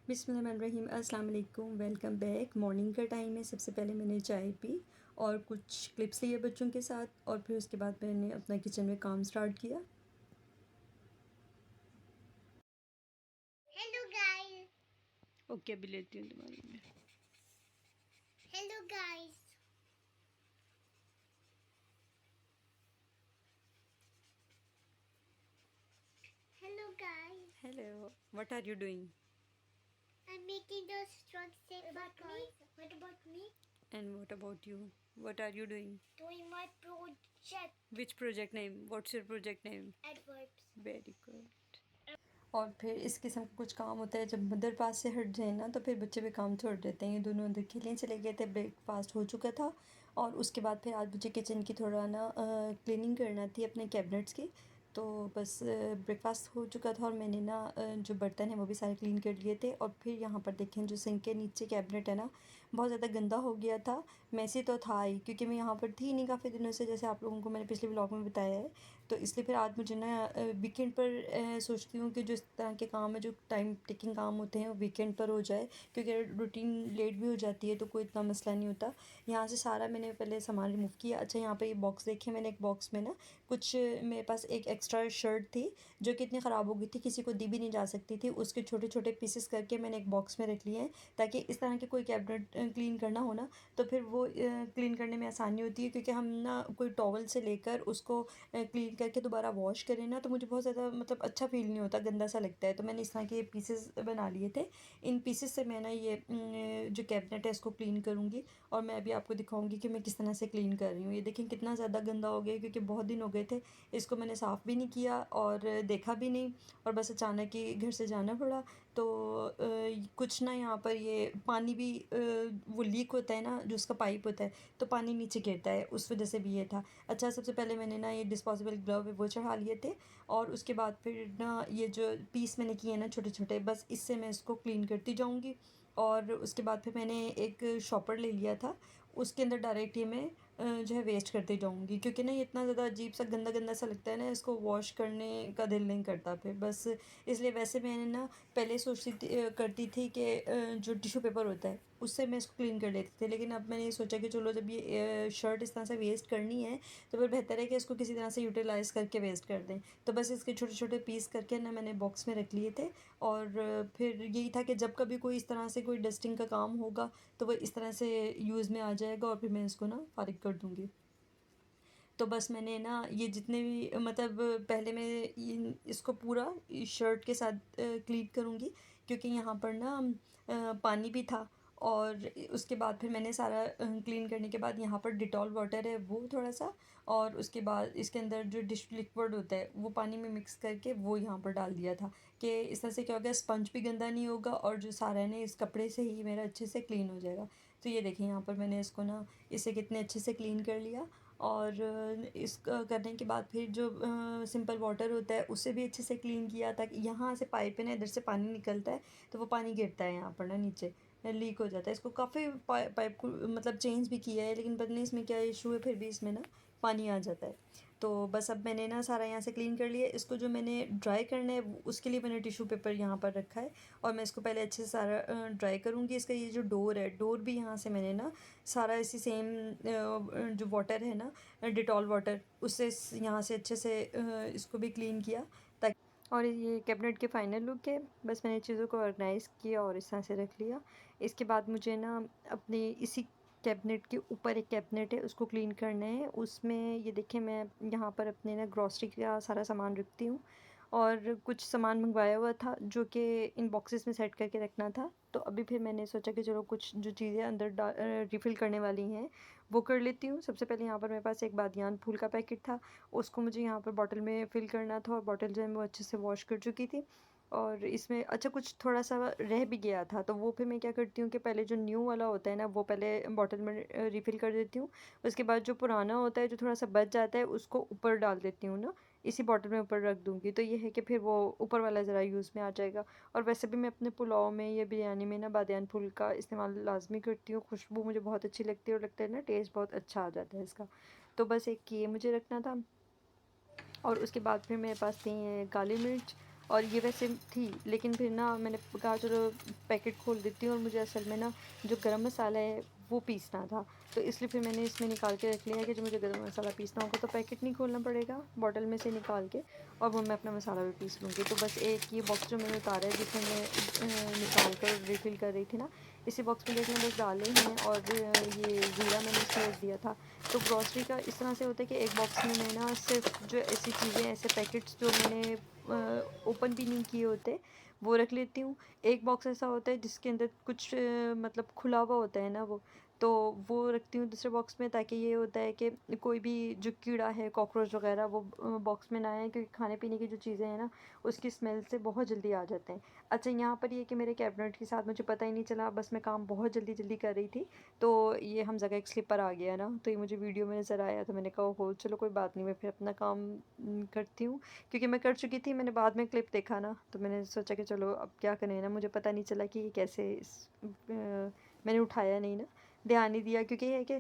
बिस्मिल्लाहिर्रहमानिर्रहीम। अस्सलाम वालेकुम, वेलकम बैक। मॉर्निंग का टाइम है। सबसे पहले मैंने चाय पी और कुछ क्लिप्स लिए बच्चों के साथ, और फिर उसके बाद मैंने अपना किचन में काम स्टार्ट किया। Hello guys. ओके, अभी लेती हूँ तुम्हारी में। Hello guys. Hello guys. Hello, what are you doing? I'm making the strong shape about me. What about me? And what about you? What are you doing? Doing my project. Which project name? What's your project name? Adverbs. Very good. और फिर इस किस्म का कुछ काम होता है, जब मदर पास से हट जाए ना तो फिर बच्चे भी काम छोड़ देते हैं। ये दोनों अंदर खेलने चले गए थे, ब्रेकफास्ट हो चुका था, और उसके बाद फिर आज मुझे किचन की थोड़ा ना क्लीनिंग करना थी अपने कैबिनेट्स की। तो बस ब्रेकफास्ट हो चुका था और मैंने ना जो बर्तन हैं वो भी सारे क्लीन कर लिए थे। और फिर यहाँ पर देखें, जो सिंक के नीचे कैबिनेट है ना, बहुत ज़्यादा गंदा हो गया था। मैसी तो था ही, क्योंकि मैं यहाँ पर थी नहीं काफ़ी दिनों से, जैसे आप लोगों को मैंने पिछले व्लॉग में बताया है। तो इसलिए फिर आज मुझे ना वीकेंड पर सोचती हूँ कि जो इस तरह के काम है, जो टाइम टेकिंग काम होते हैं, वो वीकेंड पर हो जाए, क्योंकि रूटीन लेट भी हो जाती है तो कोई इतना मसला नहीं होता। यहाँ से सारा मैंने पहले सामान रिमूव किया। अच्छा, यहाँ पर ये बॉक्स देखे मैंने, एक बॉक्स में ना कुछ मेरे पास एक एक्स्ट्रा शर्ट थी जो कि इतनी ख़राब हो गई थी, किसी को दी भी नहीं जा सकती थी। उसके छोटे छोटे पीसेस करके मैंने एक बॉक्स में रख लिए हैं, ताकि इस तरह के कोई कैबिनेट क्लीन करना हो ना तो फिर वो क्लीन करने में आसानी होती है। क्योंकि हम ना कोई टॉवल से लेकर उसको क्लीन करके दोबारा वॉश करें ना, तो मुझे बहुत ज़्यादा मतलब अच्छा फ़ील नहीं होता, गंदा सा लगता है। तो मैंने इस तरह के पीसेस बना लिए थे। इन पीसेस से मैं ना ये जो कैबिनेट है इसको क्लीन करूँगी, और मैं अभी आपको दिखाऊँगी कि मैं किस तरह से क्लीन कर रही हूँ। ये देखें कितना ज़्यादा गंदा हो गया, क्योंकि बहुत दिन हो गए थे इसको मैंने साफ़ भी नहीं किया और देखा भी नहीं, और बस अचानक ही घर से जाना पड़ा। तो कुछ ना यहाँ पर ये पानी भी वो लीक होता है ना, जो उसका पाइप होता है, तो पानी नीचे गिरता है, उस वजह से भी ये था। अच्छा, सबसे पहले मैंने ना ये डिस्पोजेबल ग्लव है वो चढ़ा लिए थे, और उसके बाद फिर ना ये जो पीस मैंने किए हैं ना छोटे छोटे, बस इससे मैं इसको क्लीन करती जाऊँगी। और उसके बाद फिर मैंने एक शॉपर ले लिया था, उसके अंदर डायरेक्ट ये मैं जो है वेस्ट करते जाऊँगी, क्योंकि ना ये इतना ज़्यादा अजीब सा गंदा गंदा सा लगता है ना, इसको वॉश करने का दिल नहीं करता फिर बस। इसलिए वैसे मैंने ना पहले सोचती करती थी कि जो टिश्यू पेपर होता है उससे मैं इसको क्लीन कर लेती थी, लेकिन अब मैंने ये सोचा कि चलो जब ये शर्ट इस तरह से वेस्ट करनी है तो फिर बेहतर है कि इसको किसी तरह से यूटिलाइज़ करके वेस्ट कर दें। तो बस इसके छोटे छोटे पीस करके ना मैंने बॉक्स में रख लिए थे, और फिर यही था कि जब कभी कोई इस तरह से कोई डस्टिंग का काम होगा तो वो इस तरह से यूज़ में आ जाएगा, और फिर मैं इसको ना फ़ारिग कर दूँगी। तो बस मैंने ना ये जितने भी मतलब पहले मैं इसको पूरा इस शर्ट के साथ क्लीन करूँगी, क्योंकि यहाँ पर ना पानी भी था। और उसके बाद फिर मैंने सारा क्लीन करने के बाद यहाँ पर डिटॉल वाटर है वो थोड़ा सा, और उसके बाद इसके अंदर जो डिश लिक्विड होता है वो पानी में मिक्स करके वो यहाँ पर डाल दिया था, कि इस तरह से क्या होगा, स्पंज भी गंदा नहीं होगा और जो सारा है ना इस कपड़े से ही मेरा अच्छे से क्लीन हो जाएगा। तो ये देखिए यहाँ पर मैंने इसको ना इसे कितने अच्छे से क्लीन कर लिया। और इसका करने के बाद फिर जो सिंपल वाटर होता है उससे भी अच्छे से क्लीन किया, ताकि यहाँ से पाइप है ना, इधर से पानी निकलता है तो वो पानी गिरता है यहाँ पर ना नीचे, लीक हो जाता है। इसको काफ़ी पाइप को मतलब चेंज भी किया है, लेकिन पता नहीं इसमें क्या इशू है, फिर भी इसमें ना पानी आ जाता है। तो बस अब मैंने ना सारा यहाँ से क्लीन कर लिया। इसको जो मैंने ड्राई करना है उसके लिए मैंने टिश्यू पेपर यहाँ पर रखा है, और मैं इसको पहले अच्छे से सारा ड्राई करूँगी। इसका ये जो डोर है, डोर भी यहाँ से मैंने ना सारा इसी सेम जो वाटर है ना, डिटॉल वाटर, उससे यहाँ से अच्छे से इसको भी क्लीन किया, ताकि। और ये कैबिनेट के फाइनल लुक है। बस मैंने चीज़ों को ऑर्गेनाइज़ किया और इस तरह से रख लिया। इसके बाद मुझे ना अपने इसी कैबिनेट के ऊपर एक कैबिनेट है उसको क्लीन करना है। उसमें ये देखें, मैं यहाँ पर अपने ना ग्रॉसरी का सारा सामान रखती हूँ, और कुछ सामान मंगवाया हुआ था जो कि इन बॉक्सेस में सेट करके रखना था। तो अभी फिर मैंने सोचा कि चलो कुछ जो चीज़ें अंदर रिफ़िल करने वाली हैं वो कर लेती हूँ। सबसे पहले यहाँ पर मेरे पास एक बादियान फूल का पैकेट था, उसको मुझे यहाँ पर बॉटल में फ़िल करना था, और बॉटल जो है वो अच्छे से वॉश कर चुकी थी। और इसमें अच्छा कुछ थोड़ा सा रह भी गया था, तो वो फिर मैं क्या करती हूँ कि पहले जो न्यू वाला होता है ना वो पहले बॉटल में रिफ़िल कर देती हूँ। उसके बाद जो पुराना होता है, जो थोड़ा सा बच जाता है, उसको ऊपर डाल देती हूँ ना, इसी बॉटल में ऊपर रख दूँगी। तो ये है कि फिर वो ऊपर वाला ज़रा यूज़ में आ जाएगा। और वैसे भी मैं अपने पुलाव में या बिरयानी में ना बादियान फूल का इस्तेमाल लाज़मी करती हूँ, खुशबू मुझे बहुत अच्छी लगती है, और लगता है ना टेस्ट बहुत अच्छा आ जाता है इसका। तो बस एक ये मुझे रखना था। और उसके बाद फिर मेरे पास थी काली मिर्च, और ये वैसे थी, लेकिन फिर ना मैंने कहा चलो पैकेट खोल देती हूँ, और मुझे असल में ना जो गरम मसाला है वो पीसना था। तो इसलिए फिर मैंने इसमें निकाल के रख लिया कि जो मुझे गरम मसाला पीसना होगा तो पैकेट नहीं खोलना पड़ेगा, बॉटल में से निकाल के, और वो मैं अपना मसाला भी पीस लूँगी। तो बस एक ये बॉक्स जो मैंने उतारा है जिसमें मैं निकाल कर रिफ़िल कर रही थी ना, इसी बॉक्स में देखना बस डाले हैं, और ये ज़ीरा मैंने इसमें रख दिया था। तो ग्रॉसरी का इस तरह से होता है कि एक बॉक्स में मैं ना सिर्फ जो ऐसी चीज़ें, ऐसे पैकेट्स जो मैंने ओपन भी नहीं किए होते वो रख लेती हूँ। एक बॉक्स ऐसा होता है जिसके अंदर कुछ मतलब खुला हुआ होता है ना वो, तो वो रखती हूँ दूसरे बॉक्स में, ताकि ये होता है कि कोई भी जो कीड़ा है, कॉकरोच वगैरह, वो बॉक्स में ना आए, क्योंकि खाने पीने की जो चीज़ें हैं ना उसकी स्मेल से बहुत जल्दी आ जाते हैं। अच्छा, यहाँ पर ये कि मेरे कैबिनेट के साथ मुझे पता ही नहीं चला, बस मैं काम बहुत जल्दी जल्दी कर रही थी, तो ये हम जगह एक स्लिपर आ गया ना, तो ये मुझे वीडियो में नज़र आया, तो मैंने कहा ओहो चलो कोई बात नहीं, मैं फिर अपना काम करती हूँ, क्योंकि मैं कर चुकी थी। मैंने बाद में क्लिप देखा ना, तो मैंने सोचा कि चलो अब क्या करें ना, मुझे पता नहीं चला कि ये कैसे मैंने उठाया नहीं ना, ध्यान नहीं दिया, क्योंकि ये है कि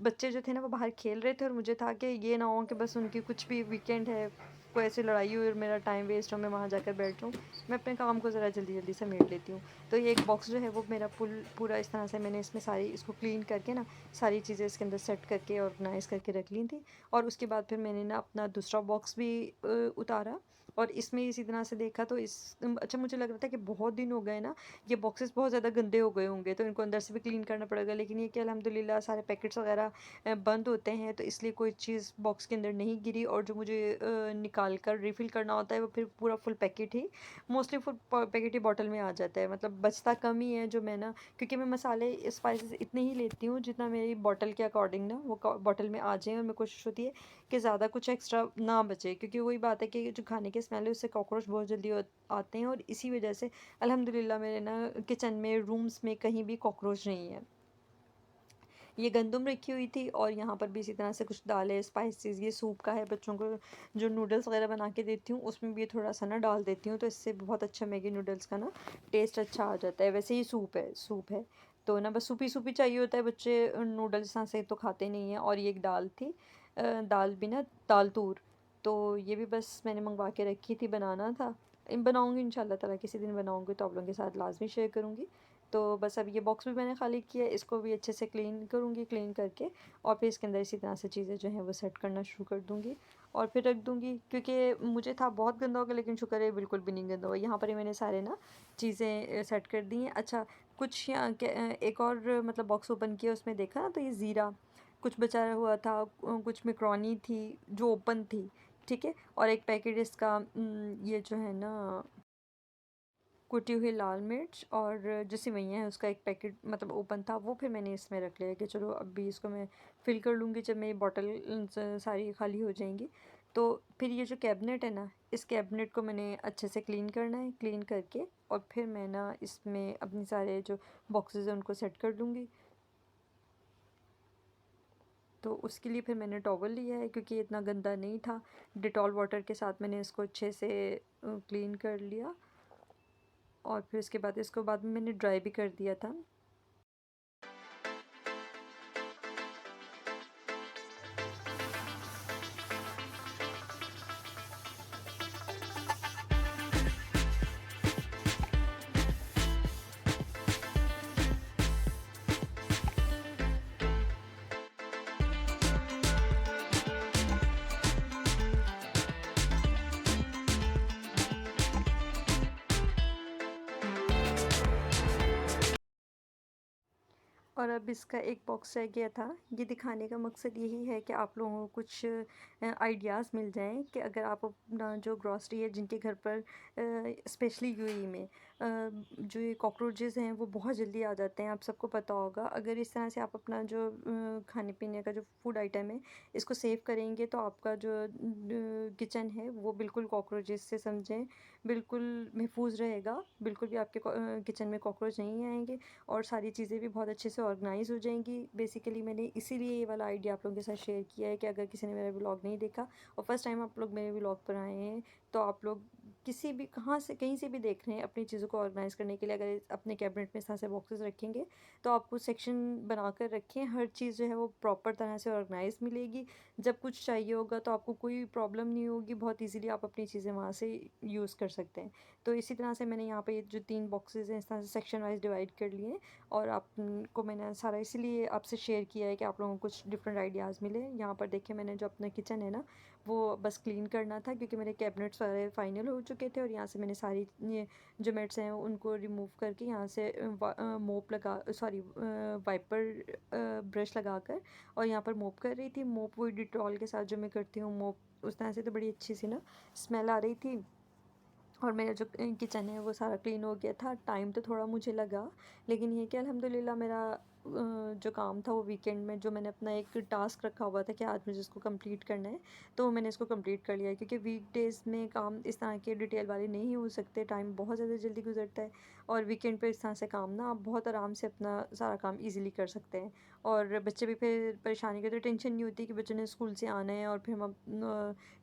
बच्चे जो थे ना वो बाहर खेल रहे थे, और मुझे था कि ये ना हो कि बस उनकी कुछ भी वीकेंड है, कोई ऐसी लड़ाई हुई और मेरा टाइम वेस्ट हो, मैं वहाँ जाकर बैठ जाऊँ। मैं अपने काम को ज़रा जल्दी जल्दी समेट लेती हूँ। तो ये एक बॉक्स जो है वो मेरा पूरा इस तरह से मैंने इसमें सारी इसको क्लीन करके ना, सारी चीज़ें इसके अंदर सेट करके ऑर्गेनाइज़ करके रख ली थी। और उसके बाद फिर मैंने ना अपना दूसरा बॉक्स भी उतारा, और इसमें इसी तरह से देखा, तो अच्छा, मुझे लग रहा था कि बहुत दिन हो गए ना, ये बॉक्सेस बहुत ज़्यादा गंदे हो गए होंगे, तो इनको अंदर से भी क्लीन करना पड़ेगा, लेकिन ये कि अल्हम्दुलिल्लाह सारे पैकेट्स वगैरह बंद होते हैं, तो इसलिए कोई चीज़ बॉक्स के अंदर नहीं गिरी, और जो मुझे निकाल कर रिफ़िल करना होता है वो फिर पूरा फुल पैकेट ही, मोस्टली फुल पैकेट ही बॉटल में आ जाता है, मतलब बचता कम ही है जो मैं ना, क्योंकि मैं मसाले स्पाइसेस इतने ही लेती हूँ जितना मेरी बॉटल के अकॉर्डिंग ना वो बॉटल में आ जाए, और मेरी कोशिश होती है कि ज़्यादा कुछ एक्स्ट्रा ना बचे, क्योंकि वही बात है कि जो खाने की स्मेल है उससे कॉकरोच बहुत जल्दी आते हैं, और इसी वजह से अल्हम्दुलिल्लाह मेरे ना किचन में, रूम्स में कहीं भी कॉकरोच नहीं है। ये गंदुम रखी हुई थी, और यहाँ पर भी इसी तरह से कुछ दालें, स्पाइसेस, ये सूप का है, बच्चों को जो नूडल्स वगैरह बना के देती हूँ उसमें भी ये थोड़ा सा ना डाल देती हूँ, तो इससे बहुत अच्छा मैगी नूडल्स का ना टेस्ट अच्छा आ जाता है। वैसे ही सूप है, तो ना बस सूपी सूपी चाहिए होता है, बच्चे नूडल्स से तो खाते नहीं हैं। और ये एक दाल थी, दाल भी ना, दाल तूर, तो ये भी बस मैंने मंगवा के रखी थी, बनाना था। बनाऊँगी इंशाल्लाह ताला, किसी दिन बनाऊँगी तो आप लोगों के साथ लाज़मी शेयर करूँगी। तो बस अब ये बॉक्स भी मैंने खाली किया है, इसको भी अच्छे से क्लीन करूँगी, क्लीन करके और फिर इसके अंदर इसी तरह से चीज़ें जो हैं वो सेट करना शुरू कर दूँगी, और फिर रख दूँगी, क्योंकि मुझे था बहुत गंदा हो गया, लेकिन शुक्र है बिल्कुल भी नहीं गंदा हुआ। यहाँ पर ही मैंने सारे ना चीज़ें सेट कर दी हैं। अच्छा, कुछ यहाँ के एक और मतलब बॉक्स ओपन किया, उसमें देखा ना, तो ये ज़ीरा कुछ बचा हुआ था, कुछ मैक्रोनी थी जो ओपन थी, ठीक है, और एक पैकेट इसका ये जो है ना कुटी हुई लाल मिर्च और जो सिवैयाँ हैं उसका एक पैकेट मतलब ओपन था, वो फिर मैंने इसमें रख लिया कि चलो अब भी इसको मैं फ़िल कर लूँगी जब मेरी बॉटल सारी खाली हो जाएंगी। तो फिर ये जो कैबिनेट है ना, इस कैबिनेट को मैंने अच्छे से क्लीन करना है, क्लीन करके और फिर मैं ना इसमें अपने सारे जो बॉक्सेस हैं उनको सेट कर दूँगी। तो उसके लिए फिर मैंने टॉवल लिया है, क्योंकि ये इतना गंदा नहीं था। डिटॉल वाटर के साथ मैंने इसको अच्छे से क्लीन कर लिया, और फिर उसके बाद इसको बाद में मैंने ड्राई भी कर दिया था। और अब इसका एक बॉक्स रह गया था। ये दिखाने का मकसद यही है कि आप लोगों को कुछ आइडियाज़ मिल जाएँ कि अगर आप अपना जो ग्रॉसरी है जिनके घर पर स्पेशली यूएई में जो ये कॉकरोचेज़ हैं वो बहुत जल्दी आ जाते हैं, आप सबको पता होगा। अगर इस तरह से आप अपना जो खाने पीने का जो फूड आइटम है इसको सेव करेंगे, तो आपका जो किचन है वो बिल्कुल कॉकरोचेज़ से समझें बिल्कुल महफूज रहेगा, बिल्कुल भी आपके किचन में कॉकरोच नहीं आएंगे, और सारी चीज़ें भी बहुत अच्छे से ऑर्गेनाइज़ हो जाएंगी। बेसिकली मैंने इसीलिए ये वाला आइडिया आप लोगों के साथ शेयर किया है कि अगर किसी ने मेरा व्लॉग नहीं देखा और फर्स्ट टाइम आप लोग मेरे व्लॉग पर आए हैं, तो आप लोग किसी भी कहाँ से कहीं से भी देख रहे हैं अपनी चीज़ों को ऑर्गेनाइज़ करने के लिए, अगर अपने कैबिनेट में इस तरह से बॉक्सेस रखेंगे तो आपको सेक्शन बनाकर रखें, हर चीज़ जो है वो प्रॉपर तरह से ऑर्गेनाइज मिलेगी। जब कुछ चाहिए होगा तो आपको कोई प्रॉब्लम नहीं होगी, बहुत ईज़िली आप अपनी चीज़ें वहाँ से यूज़ कर सकते हैं। तो इसी तरह से मैंने यहाँ पे ये जो 3 बॉक्सेस हैं इस तरह से सेक्शन वाइज़ डिवाइड कर लिए हैं, और आपको मैंने सारा इसीलिए आपसे शेयर किया है कि आप लोगों को कुछ डिफरेंट आइडियाज़ मिले। यहाँ पर देखिए मैंने जो अपना किचन है ना वो बस क्लीन करना था, क्योंकि मेरे कैबिनेट्स सारे फाइनल हो चुके थे, और यहाँ से मैंने सारी ये जो मेट्स हैं उनको रिमूव करके यहाँ से मोप लगा सॉरी वाइपर ब्रश लगाकर और यहाँ पर मोप कर रही थी। मोप वही डिटॉल के साथ जो मैं करती हूँ मोप, उस तरह से तो बड़ी अच्छी सी ना स्मेल आ रही थी। और मेरा जो किचन है वो सारा क्लीन हो गया था। टाइम तो थोड़ा मुझे लगा, लेकिन ये कि अल्हम्दुलिल्लाह मेरा जो काम था वो वीकेंड में जो मैंने अपना एक टास्क रखा हुआ था कि आज मुझे इसको कंप्लीट करना है, तो मैंने इसको कंप्लीट कर लिया है। क्योंकि वीकडेज़ में काम इस तरह के डिटेल वाले नहीं हो सकते, टाइम बहुत ज़्यादा जल्दी गुजरता है, और वीकेंड पे इस तरह से काम ना आप बहुत आराम से अपना सारा काम ईज़िली कर सकते हैं। और बच्चे भी फिर परेशानी करते, टेंशन नहीं होती कि बच्चों ने स्कूल से आना है और फिर हम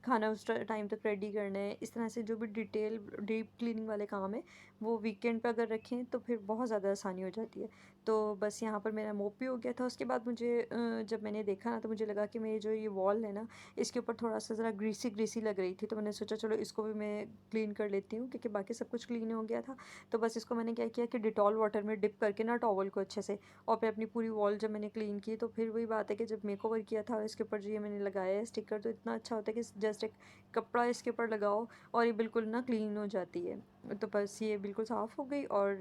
खाना उस टाइम तक रेडी करना है। इस तरह से जो भी डिटेल डीप क्लीनिंग वाले काम है वो वीकेंड पे अगर रखें तो फिर बहुत ज़्यादा आसानी हो जाती है। तो बस यहाँ पर मेरा मोप भी हो गया था। उसके बाद मुझे जब मैंने देखा ना तो मुझे लगा कि मेरी जो ये वॉल है ना इसके ऊपर थोड़ा सा ज़रा ग्रीसी ग्रीसी लग रही थी, तो मैंने सोचा चलो इसको भी मैं क्लीन कर लेती हूँ, क्योंकि बाकी सब कुछ क्लीन हो गया था। तो बस इसको मैंने क्या किया कि डिटॉल वाटर में डिप करके ना टॉवल को अच्छे से, और फिर अपनी पूरी वॉल जब मैंने क्लीन की तो फिर वही बात है कि जब मेकओवर किया था इसके ऊपर जो ये मैंने लगाया है स्टिकर, तो इतना अच्छा होता है कि जस्ट एक कपड़ा इसके ऊपर लगाओ और ये बिल्कुल ना क्लीन हो जाती है। तो बस ये बिल्कुल साफ़ हो गई, और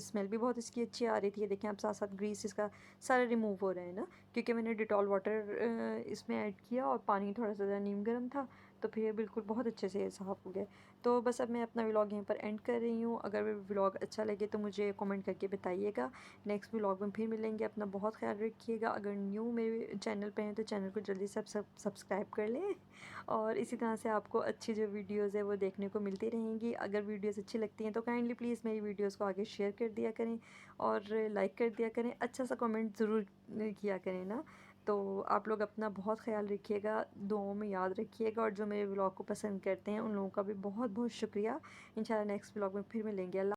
स्मेल भी बहुत इसकी अच्छी आ रही थी। ये देखें आप साथ साथ ग्रीस इसका सारा रिमूव हो रहा है ना, क्योंकि मैंने डिटॉल वाटर इसमें ऐड किया और पानी थोड़ा सा ज़्यादा नीम गर्म था, तो फिर ये बिल्कुल बहुत अच्छे से ये साफ़ हो गया। तो बस अब मैं अपना व्लॉग यहीं पर एंड कर रही हूँ। अगर व्लॉग अच्छा लगे तो मुझे कमेंट करके बताइएगा। नेक्स्ट व्लॉग में फिर मिलेंगे। अपना बहुत ख्याल रखिएगा। अगर न्यू मेरे चैनल पे हैं तो चैनल को जल्दी से सब्सक्राइब कर लें, और इसी तरह से आपको अच्छी जो वीडियोज़ है वो देखने को मिलती रहेंगी। अगर वीडियोज़ अच्छी लगती हैं तो काइंडली प्लीज़ मेरी वीडियोज़ को आगे शेयर कर दिया करें और लाइक कर दिया करें, अच्छा सा कमेंट ज़रूर किया करें ना। तो आप लोग अपना बहुत ख्याल रखिएगा, दुआओं में याद रखिएगा, और जो मेरे व्लॉग को पसंद करते हैं उन लोगों का भी बहुत बहुत शुक्रिया। इंशाल्लाह नेक्स्ट व्लॉग में फिर मिलेंगे। अल्लाह